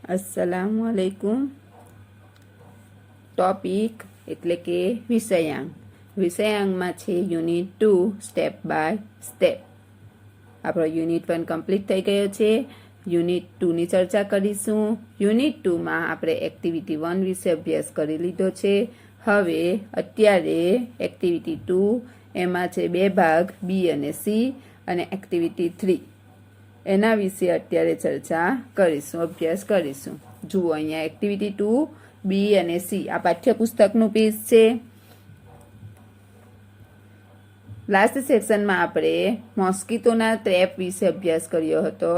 अस्सलामुअलैकुम। टॉपिक એટલે કે વિષયાંક વિષયાંકમાં છે યુનિટ 2 સ્ટેપ બાય સ્ટેપ। આપણો યુનિટ 1 કમ્પ્લીટ થઈ ગયો છે। યુનિટ 2 ની ચર્ચા કરીશું। યુનિટ 2 માં આપણે એક્ટિવિટી 1 વિશે અભ્યાસ કરી લીધો છે। હવે અત્યારે એક્ટિવિટી 2 એમાં છે બે ભાગ બી અને સી અને એક્ટિવિટી 3 એના વિશે અત્યારે ચર્ચા કરીશું, અભ્યાસ કરીશું। જુઓ અહીંયા એક્ટિવિટી 2 બી અને સી આ પાઠ્યપુસ્તકનું પેજ છે। લાસ્ટ સેક્શનમાં આપણે મોસ્કીટોના ટ્રેપ વિશે અભ્યાસ કર્યો હતો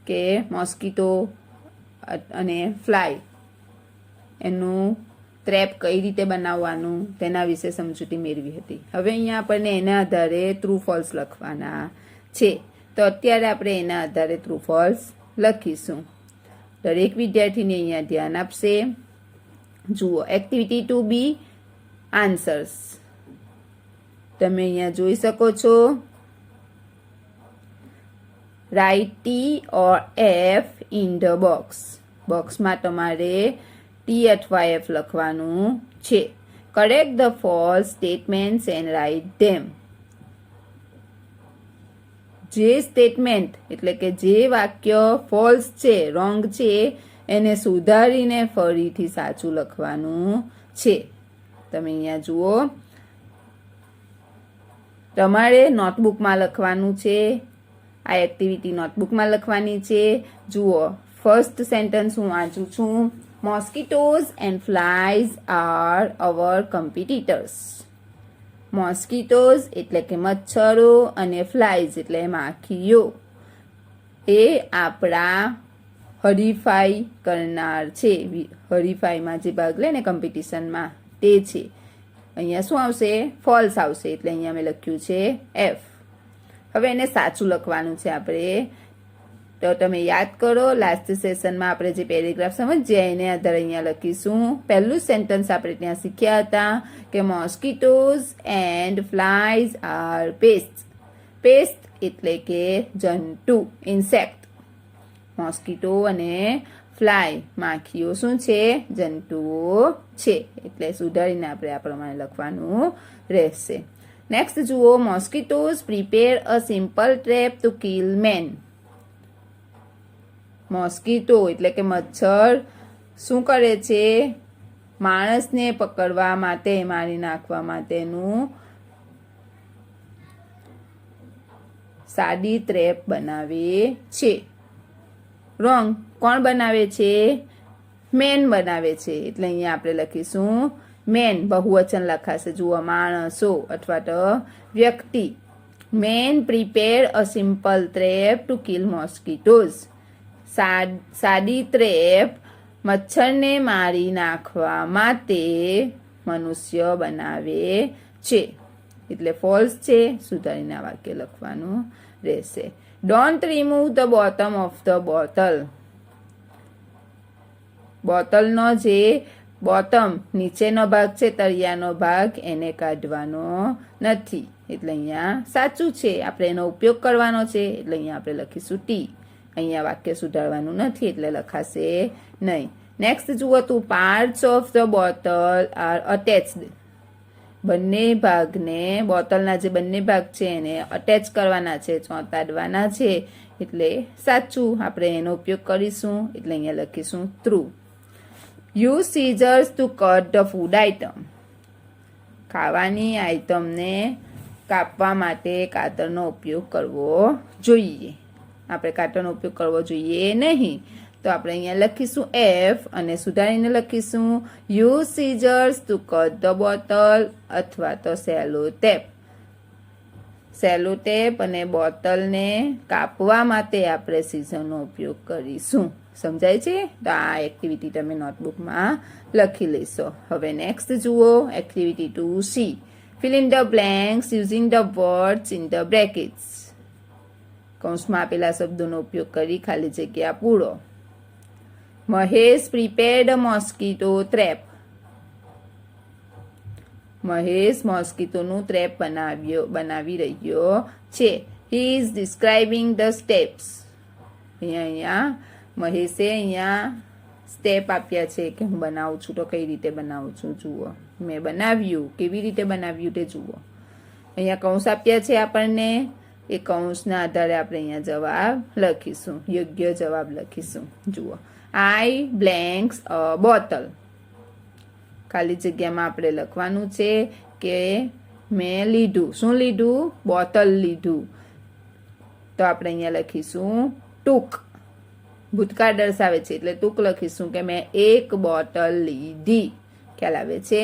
કે મોસ્કીટો અને ફ્લાય એનું ટ્રેપ કઈ રીતે બનાવવાનું તેના વિશે સમજૂતી મેળવી હતી। હવે અહીંયા આપણને એના આધારે ટ્રુ ફોલ્સ લખવાના છે। તો અત્યારે આપણે એના આધારે ટ્રુ ફોલ્સ લખીશું। દરેક વિદ્યાર્થીને અહીંયા ધ્યાન આપશે। જુઓ એક્ટિવિટી 2B આન્સર્સ તમે અહીંયા જોઈ શકો છો। Write T or F in the box। બોક્સમાં તમારે T અથવા F લખવાનું છે। Correct the false statements and write them. જે સ્ટેટમેન્ટ એટલે કે જે વાક્ય ફોલ્સ છે, રોંગ છે, એને સુધારીને ફરીથી સાચું લખવાનું છે। તમે અહીંયા જુઓ તમારે નોટબુકમાં લખવાનું છે। આ એક્ટિવિટી નોટબુકમાં લખવાની છે। જુઓ ફર્સ્ટ સેન્ટેન્સ હું વાંચું છું। મોસ્કીટોઝ and flies are our competitors. મોસ્કીટોઝ એટલે કે મચ્છરો અને ફ્લાઇઝ એટલે માખીઓ એ આપણા હરીફાઈ કરનાર છે। હરીફાઈમાં જે ભાગ લે ને કોમ્પિટિશનમાં તે છે। અહીંયા શું આવશે? ફોલ્સ આવશે એટલે અહીંયા મેં લખ્યું છે એફ। હવે એને સાચું લખવાનું છે આપણે। તો તમે યાદ કરો લાસ્ટ સેશનમાં આપણે જે પેરેગ્રાફ સમજ્યા એને આધારે અહીંયા લખીશું। પહેલું સેન્ટેન્સ આપણે ત્યાં શીખ્યા હતા કે મોસ્કીટોઝ and flies are paste. Paste એટલે કે જંતુ, ઇન્સેક્ટ। મોસ્કીટો અને ફ્લાય માખીઓ શું છે? જંતુઓ છે। એટલે સુધારીને આપણે આ પ્રમાણે લખવાનું રહેશે। નેક્સ્ટ જુઓ mosquitoes prepare a simple trap to kill men. Mosquito એટલે કે મચ્છર શું કરે છે? માણસને પકડવા માટે, મારી નાખવા માટેનું સાદી ટ્રેપ બનાવે છે। રોંગ કોણ બનાવે છે? મેન બનાવે છે એટલે અહીંયા આપણે લખીશું મેન, બહુવચન લખાશે। જુઓ માણસો અથવા તો વ્યક્તિ। Man prepare a simple trap to kill mosquitoes. સાદી ટ્રેપ મચ્છરને મારી નાખવા માટે મનુષ્ય બનાવે છે। એટલે ફોલ્સ છે, સુધારીને આ વાક્ય લખવાનું રહેશે। Don't remove the bottom of the bottle. બોટલનો જે બોટમ નીચેનો ભાગ છે, તળિયાનો ભાગ, એને કાઢવાનો નથી એટલે અહીંયા સાચું છે। આપણે એનો ઉપયોગ કરવાનો છે એટલે અહીંયા આપણે લખીશું ટી। અહીંયા વાક્ય સુધારવાનું નથી એટલે લખાશે નહીં। નેક્સ્ટ જુઓ two parts of the bottle are attached. બંને ભાગને, બોટલના જે બંને ભાગ છે એને અટેચ કરવાના છે, ચોંટાડવાના છે એટલે સાચું। આપણે એનો ઉપયોગ કરીશું એટલે અહીંયા લખીશું true. Use scissors to cut the food item. ખાવાની આઇટમને કાપવા માટે કાતરનો ઉપયોગ કરવો જોઈએ। આપણે કાતરનો ઉપયોગ કરવો જોઈએ નહીં તો આપણે અહીંયા લખીશું એફ અને સુધારીને લખીશું use scissors to cut the bottle અથવા તો સેલો ટેપ। સેલો ટેપ અને બોટલને કાપવા માટે આપણે સીઝરનો ઉપયોગ કરીશું। સમજાય છે? તો આ એક્ટિવિટી તમે નોટબુકમાં લખી લેશો। હવે નેક્સ્ટ જુઓ activity 2C fill in the blanks using the words in the brackets. કૌંસમાં આપેલા શબ્દોનો ઉપયોગ કરી ખાલી જગ્યા પૂરો। Mahesh prepared mosquito trap. Mahesh મોસ્કીટોનું ટ્રેપ બનાવી રહ્યો છે। He is describing the steps. અહીંયા મહેશે અહીંયા સ્ટેપ આપ્યા છે કે હું બનાવું છું તો કઈ રીતે બનાવું છું જુઓ. મેં બનાવ્યું, કેવી રીતે બનાવ્યું તે જુઓ. અહીંયા કૌંસ આપ્યા છે આપણને, એ કૌંસના આધારે આપણે અહીંયા જવાબ લખીશું, યોગ્ય જવાબ લખીશું. જુઓ, આઈ બ્લેન્ક્સ અ બોટલ. ખાલી જગ્યામાં આપણે લખવાનું છે કે મેં લીધું, શું લીધું? બોટલ લીધું. તો આપણે અહીંયા લખીશું ટૂંક. ભૂતકાળ દર્શાવે છે એટલે ટૂંક લખીશું કે મેં એક બોટલ લીધી. ખ્યાલ આવે છે?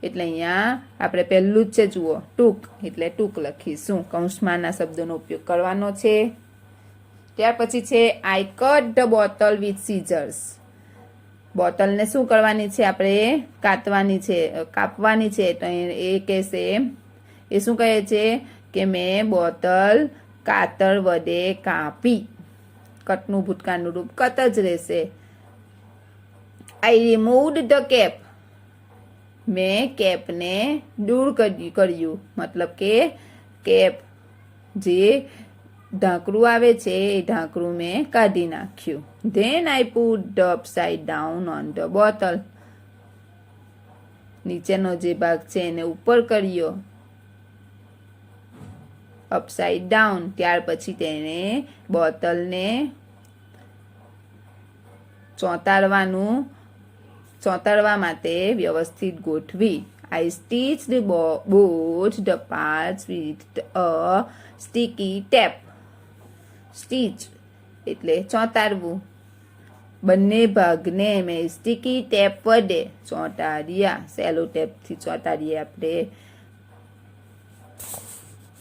એટલે અહીંયા આપણે પહેલું જ છે જુઓ ટૂંક, એટલે ટૂંક લખીશું. કૌંસમાંના શબ્દોનો ઉપયોગ કરવાનો છે. ત્યાર પછી છે I cut the bottle with scissors. બોટલને શું કરવાની છે? આપણે કાપવાની છે. તો એ કહેશે, એ શું કહે છે કે મેં બોટલ કાતર વડે કાપી. કટનું ભૂતકાળનું રૂપ કટ જ રહેશે. આઈ રિમૂવ્ડ ધ કેપ. મેં કેપને દૂર કર્યું, મતલબ કે કેપ જે ઢાંકણું આવે છે એ ઢાંકણું મેં કાઢી નાખ્યું. Than I put the upside down on the bottle. નીચેનો જે ભાગ છે એને ઉપર કર્યો, અપસાઇડ ડાઉન. ત્યાર પછી તેને બોટલને ચોંટાડવા માટે વ્યવસ્થિત ગોઠવી. I stitch both the parts with a sticky tape. Stitch એટલે ચોંટાડવું. બંને ભાગને મેં સ્ટીકી ટેપ વડે ચોંટાડ્યા. સેલો ટેપથી ચોંટાડીએ આપણે.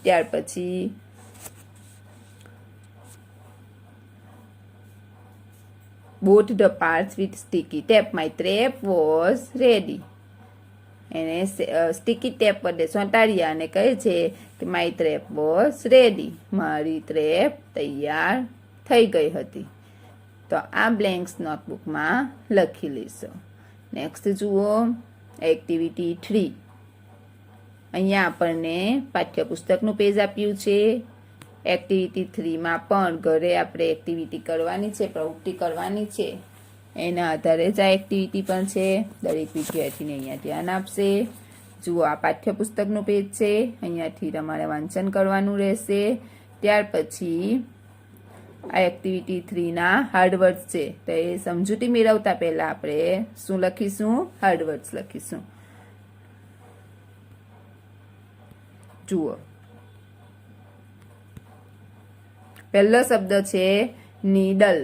ત્યાર પછી both the parts with sticky tape. My trap was ready. એને સ્ટીકી ટેપ વડે ચોંટાડ્યા અને કહે છે કે માય ટ્રેપ વોઝ રેડી. મારી ટ્રેપ તૈયાર થઈ ગઈ હતી. તો આ બ્લેન્ક્સ નોટબુકમાં લખી લેશો. નેક્સ્ટ જુઓ, એક્ટિવિટી 3. અહીંયા આપણને પાઠ્યપુસ્તકનું પેજ આપ્યું છે. એક્ટિવિટી 3માં પણ ઘરે આપણે એક્ટિવિટી કરવાની છે, પ્રવૃત્તિ કરવાની છે. એના આધારે જ આ એક્ટિવિટી પણ છે. દરેક વિદ્યાર્થીને અહીંયા ધ્યાન આપશે. જુઓ, આ પાઠ્યપુસ્તકનું પેજ છે. અહીંયાથી તમારે વાંચન કરવાનું રહેશે. ત્યાર પછી આ એક્ટિવિટી 3ના હાર્ડવર્ડ્સ છે. તો એ સમજૂતી મેળવતા પહેલા આપણે શું લખીશું? હાર્ડવર્ડ્સ લખીશું. જુઓ, પહેલો શબ્દ છે નીડલ.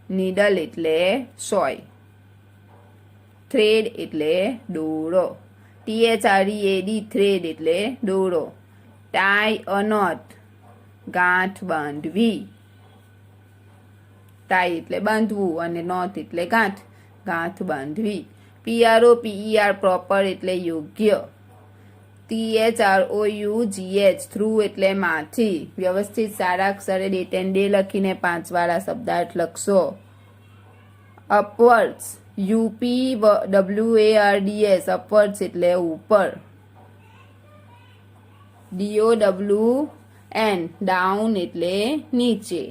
નીડલ એટલે સોય. થ્રેડ એટલે દોરો. THREAD થ્રેડ એટલે દોરો. ટાઈ અ નોટ ગાંઠ બાંધવી. ટાઈ એટલે બાંધવું અને નોટ એટલે ગાંઠ, ગાંઠ બાંધવી. PROPER પ્રોપર એટલે યોગ્ય. THROUGH થ્રુ એટલે માંથી. વ્યવસ્થિત સારા અક્ષરે ડેટ એન્ડ ડે લખીને 5 વાળા શબ્દાર્થ લખશો. અપવર્ડ્સ UPWARDS અપવર્ડ્સ એટલે ઉપર. DOWN ડાઉન એટલે નીચે.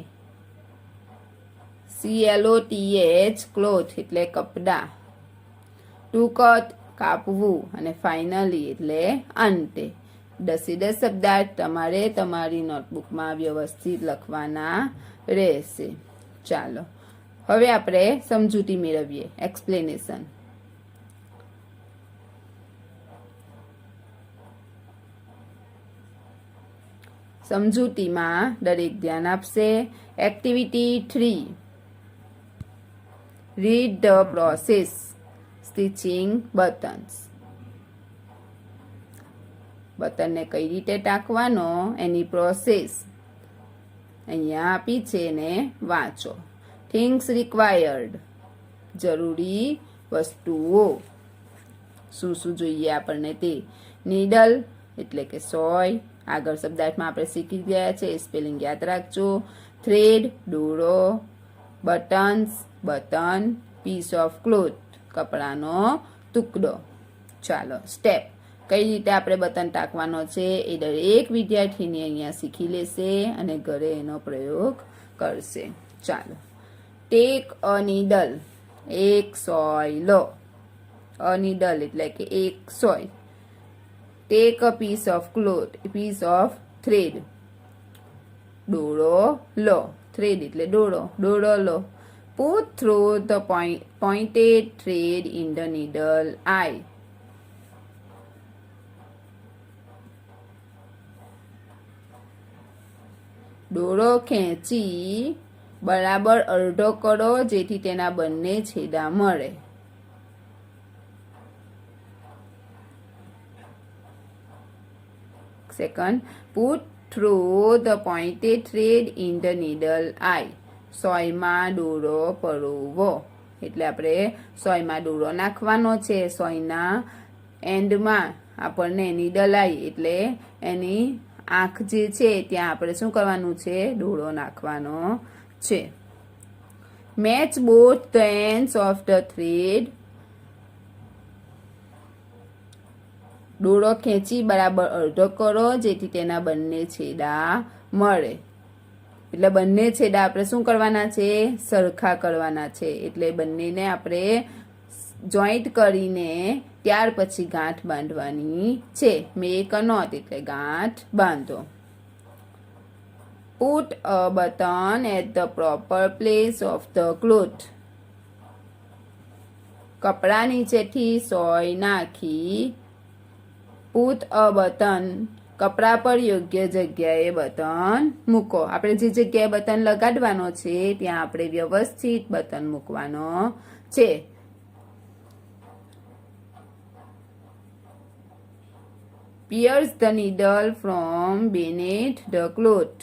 CLOTH ક્લોથ એટલે કપડા. ટુ કટ કાપવું અને ફાઇનલી એટલે અંતે. 10 શબ્દાર્થ તમારે તમારી નોટબુકમાં વ્યવસ્થિત લખવાના રહેશે. ચાલો હવે આપણે સમજૂતી મેળવીએ. એક્સપ્લેનેશન. સમજૂતીમાં દરેક ધ્યાન આપશે. Activity 3. Read the process stitching buttons. બટનને કઈ રીતે ટાંકવાનો એની પ્રોસેસ અહીંયા આપી છે ને વાંચો. થિંગ્સ રિક્વાયર્ડ જરૂરી વસ્તુઓ. શું શું જોઈએ આપણને તે. નીડલ એટલે કે સોય. આગળ શબ્દાર્થમાં આપણે શીખી ગયા છે, સ્પેલિંગ યાદ રાખજો. થ્રેડ દોરો. Buttons button. Piece of cloth કપડાનો ટુકડો. ચાલો સ્ટેપ. કઈ રીતે આપણે બટન ટાંકવાનો છે એ દરેક વિદ્યાર્થીને અહીંયા શીખી લેશે અને ઘરે એનો પ્રયોગ કરશે. ચાલો. Take a needle. એક સોય લો. અ નીડલ એટલે કે એક સોય. Take a piece of cloth, piece of thread. દોરો લો. થ્રેડ એટલે દોરો. દોરો લો. Put through the pointed thread in the needle eye. દોરો ખેંચી બરાબર અડધો કરો જેથી તેના બંને છેડા મળે. Second, put through the pointed thread in the needle eye. સોયમાં દોરો પરોવો એટલે આપણે સોયમાં દોરો નાખવાનો છે. સોયના એન્ડમાં આપણને નીડલ આઈ એટલે એની આંખ જે છે ત્યાં આપણે શું કરવાનું છે? દોરો નાખવાનો છે. Match both the ends of the thread. દોરો ખેંચી બરાબર અડધો કરો જેથી તેના બંને છેડા મળે. એટલે બંને છેડા આપણે શું કરવાના છે? સરખા કરવાના છે. એટલે બંનેને આપણે જોઈન્ટ કરીને ત્યાર પછી ગાંઠ બાંધવાની છે. મેક અ નોટ એટલે ગાંઠ બાંધો. Put a button at the proper place of the cloth. કપડા નીચેથી સોય નાખી પુટ અ બટન કપડા પર યોગ્ય જગ્યાએ બટન મૂકો. આપણે જે જગ્યાએ બટન લગાડવાનો છે ત્યાં આપણે વ્યવસ્થિત બટન મૂકવાનો છે. Pierce the needle from beneath the cloth.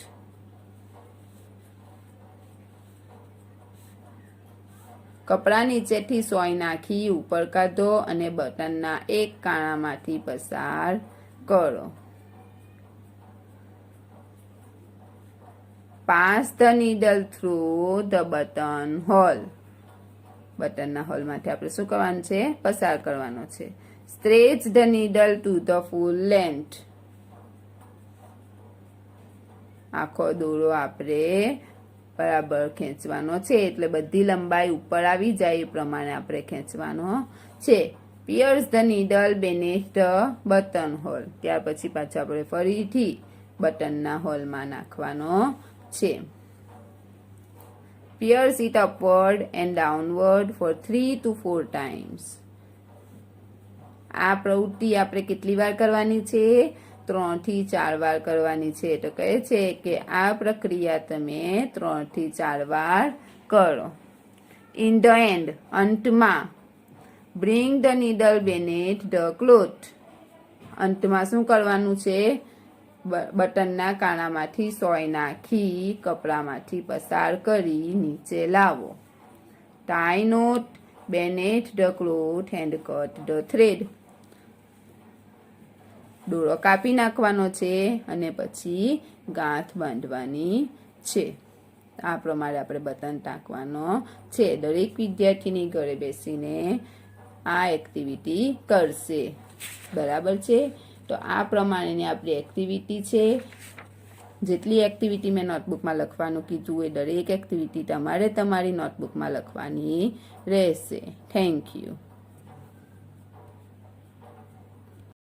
કપડા નીચેથી સોય નાખી ઉપર કાઢો અને બટનના એક કાણામાંથી પસાર કરો. Pass the needle through the button hole. બટનના હોલમાંથી આપણે શું કરવાનું છે? પસાર કરવાનો છે. Stretch the needle to the full length. આખો દોરો આપણે બરાબર ખેંચવાનો છે એટલે બધી લંબાઈ ઉપર આવી જાય એ પ્રમાણે આપણે ખેંચવાનો છે. Pierce the needle beneath the button hole. ત્યાર પછી પાછું આપણે ફરીથી બટનના હોલમાં નાખવાનો છે. Pierce it upward and downward for 3 to 4 times. આ પ્રવૃત્તિ આપણે કેટલી વાર કરવાની છે? 3 થી 4 વાર કરવાની છે. તો કહે છે કે આ પ્રક્રિયા તમે 3 થી 4 વાર કરો. In the end, અંતમાં bring the needle beneath the cloth. અંતમાં શું કરવાનું છે? બટનના કાણામાંથી સોય નાખી કપડામાંથી પસાર કરી નીચે લાવો. Tie knot beneath the cloth and cut the thread. દોરો કાપી નાખવાનો છે અને પછી ગાંઠ બાંધવાની છે. આ પ્રમાણે આપણે બટન ટાંકવાનો છે. દરેક વિદ્યાર્થીની ઘરે બેસીને આ એક્ટિવિટી કરશે. બરાબર છે? તો આ પ્રમાણેની આપણી એક્ટિવિટી છે. જેટલી એક્ટિવિટી મેં નોટબુકમાં લખવાનું કીધું એ દરેક એક્ટિવિટી તમારે તમારી નોટબુકમાં લખવાની રહેશે. Thank you.